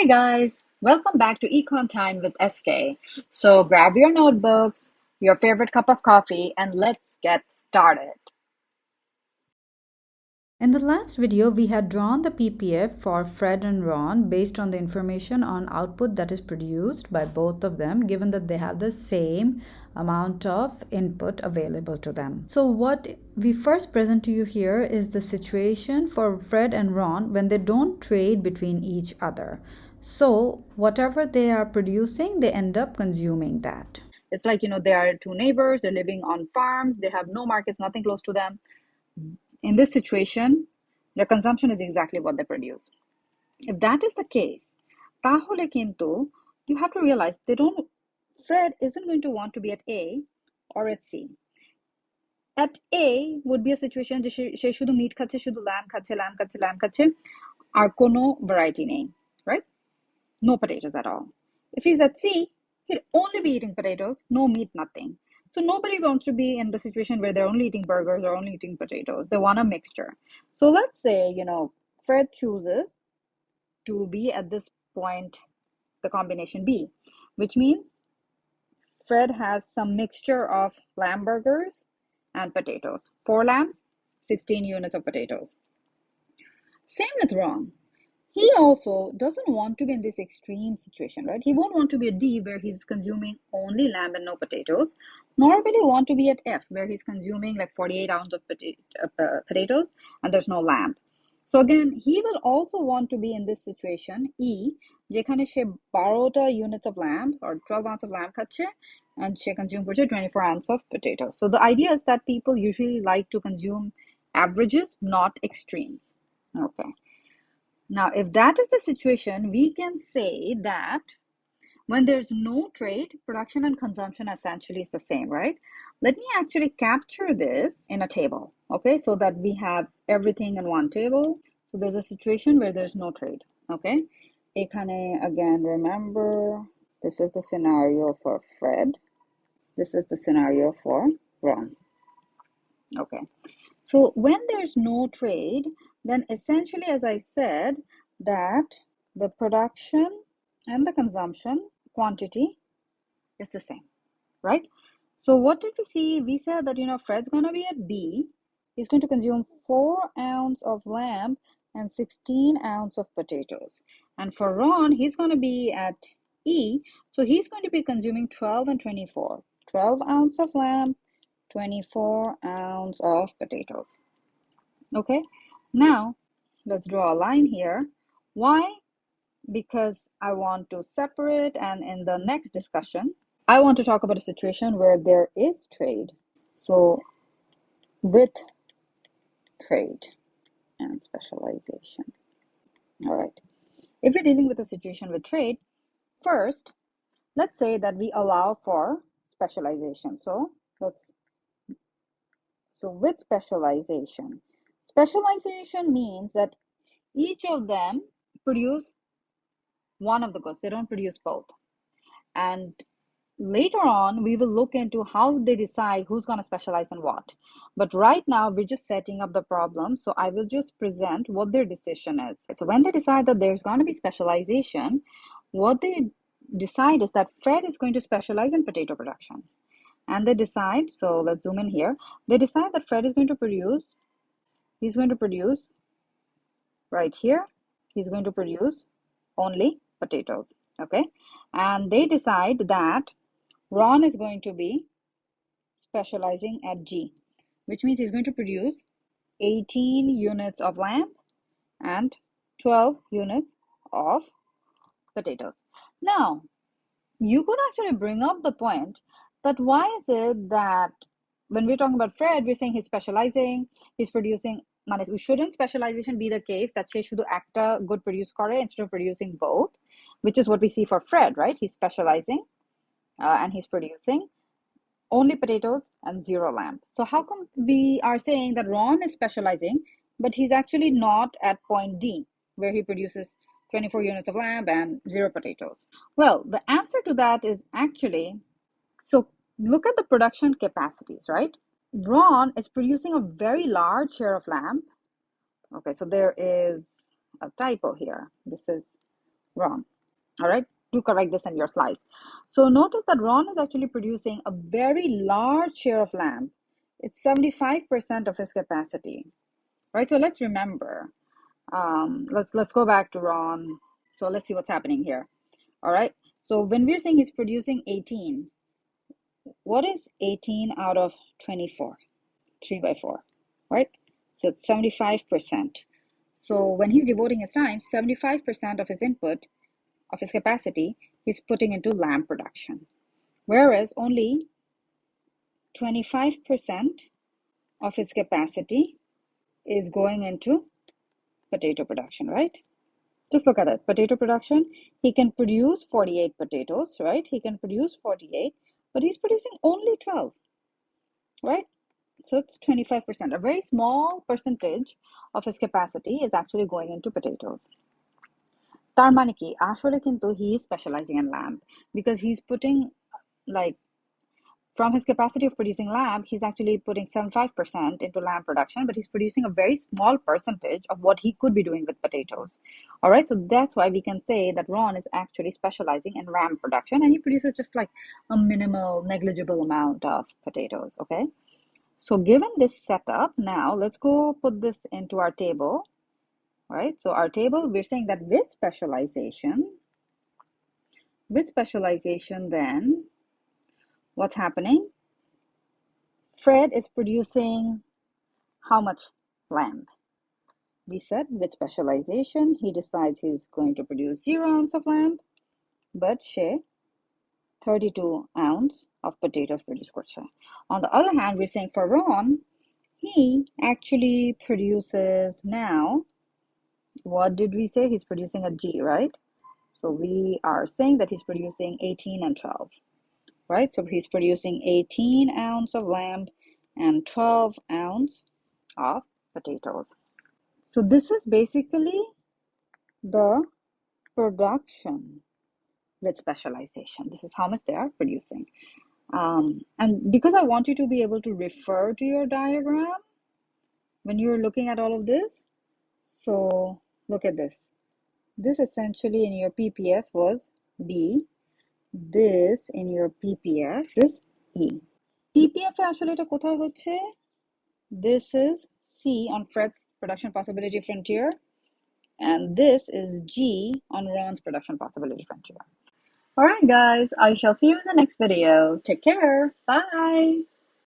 Hi guys, welcome back to Econ Time with SK. So grab your notebooks, your favorite cup of coffee, and let's get started. In the last video, we had drawn the PPF for Fred and Ron based on the information on output that is produced by both of them, given that they have the same amount of input available to them. So what we first present to you here is the situation for Fred and Ron when they don't trade between each other. So whatever they are producing, they end up consuming that. It's like, they are two neighbors, they're living on farms, they have no markets, nothing close to them. In this situation, their consumption is exactly what they produce. If that is the case, তাহলে কিন্তু you have to realize Fred isn't going to want to be at A or at C. At A would be a situation যে সে শুধু meet খাচ্ছে, শুধু lamb খাচ্ছে, আর কোনো variety নেই, right? No potatoes at all. If he's at C, he'd only be eating potatoes, no meat, nothing. So nobody wants to be in the situation where they're only eating burgers or only eating potatoes. They want a mixture. So let's say, Fred chooses to be at this point, the combination B, which means Fred has some mixture of lamb burgers and potatoes. 4 lambs, 16 units of potatoes. Same with Ron. He also doesn't want to be in this extreme situation, right? He won't want to be at D where he's consuming only lamb and no potatoes, nor will he want to be at F where he's consuming like 48 ounces of potatoes and there's no lamb. So again, he will also want to be in this situation, E, যেখানে সে 12টা units of lamb or 12 ounces of lamb খাচ্ছে and say consume করছে 24 ounces of potatoes. So the idea is that people usually like to consume averages, not extremes. Okay. Now, if that is the situation, we can say that when there's no trade, production and consumption essentially is the same, right? Let me actually capture this in a table, okay? So that we have everything in one table. So there's a situation where there's no trade, okay? এখানে, again, remember, this is the scenario for Fred. This is the scenario for Ron. Okay. So when there's no trade, then essentially, as I said, that the production and the consumption quantity is the same, right? So what did we see? We said that, Fred's going to be at B. He's going to consume 4 ounces of lamb and 16 ounces of potatoes. And for Ron, he's going to be at E. So he's going to be consuming 12 and 24. 12 ounces of lamb, 24 ounces of potatoes. Okay, now let's draw a line here. Why? Because I want to separate, and in the next discussion, I want to talk about a situation where there is trade. So with trade and specialization. All right. If you're dealing with a situation with trade, first, let's say that we allow for specialization. So with specialization means that each of them produce one of the goods. They don't produce both. And later on, we will look into how they decide who's going to specialize in what. But right now, we're just setting up the problem. So I will just present what their decision is. So when they decide that there's going to be specialization, what they decide is that Fred is going to specialize in potato production. And they decide, so let's zoom in here. They decide that Fred is going to produce, he's going to produce right here, he's going to produce only potatoes, okay? And they decide that Ron is going to be specializing at G, which means he's going to produce 18 units of lamb and 12 units of potatoes. Now, you could actually bring up the point that why is it that when we're talking about Fred, we're saying he's specializing, he's producing, shouldn't specialization be the case that she should act a good produce করে instead of producing both, which is what we see for Fred, right? He's specializing and he's producing only potatoes and 0 lamb. So how come we are saying that Ron is specializing, but he's actually not at point D, where he produces 24 units of lamb and 0 potatoes? Well, the answer to that is actually, so look at the production capacities, right? Ron is producing a very large share of lamb. Okay, so there is a typo here. This is wrong. all right, to correct this in your slides. So notice that Ron is actually producing a very large share of lamb. It's 75% of his capacity, right? So let's remember, let's go back to Ron. So let's see what's happening here. All right. So when we're saying he's producing 18, what is 18 out of 24? 3 by 4, right? So it's 75%. So when he's devoting his time, 75% of his input, of his capacity, he's putting into lamb production. Whereas only 25% of his capacity is going into potato production, right? Just look at it. Potato production, he can produce 48 potatoes, right? He can produce 48, but he's producing only 12, right? So it's 25%. A very small percentage of his capacity is actually going into potatoes. তার মানে কি আসলে কিন্তু he is specializing in lamb because he's putting, like, from his capacity of producing lamb, he's actually putting 75% into lamb production, but he's producing a very small percentage of what he could be doing with potatoes. All right, so that's why we can say that Ron is actually specializing in lamb production, and he produces just like a minimal, negligible amount of potatoes. Okay, so given this setup, now let's go put this into our table. All right, so our table, we're saying that with specialization, then what's happening? Fred is producing how much lamb? We said with specialization, he decides he's going to produce 0 ounce of lamb, but say 32 ounce of potatoes produce করছে. On the other hand, we're saying for Ron, he actually produces now, what did we say? He's producing a G, right? So we are saying that he's producing 18 and 12, right? So he's producing 18 ounce of lamb and 12 ounce of potatoes. So this is basically the production with specialization. This is how much they are producing. And because I want you to be able to refer to your diagram when you're looking at all of this, so look at this. This essentially in your PPF was B. This in your PPF is E. PPF এ আসলে এটা কোথায় হচ্ছে? This is C on Fred's production possibility frontier, and this is G on Ron's production possibility frontier. All right, guys, I shall see you in the next video. Take care. Bye.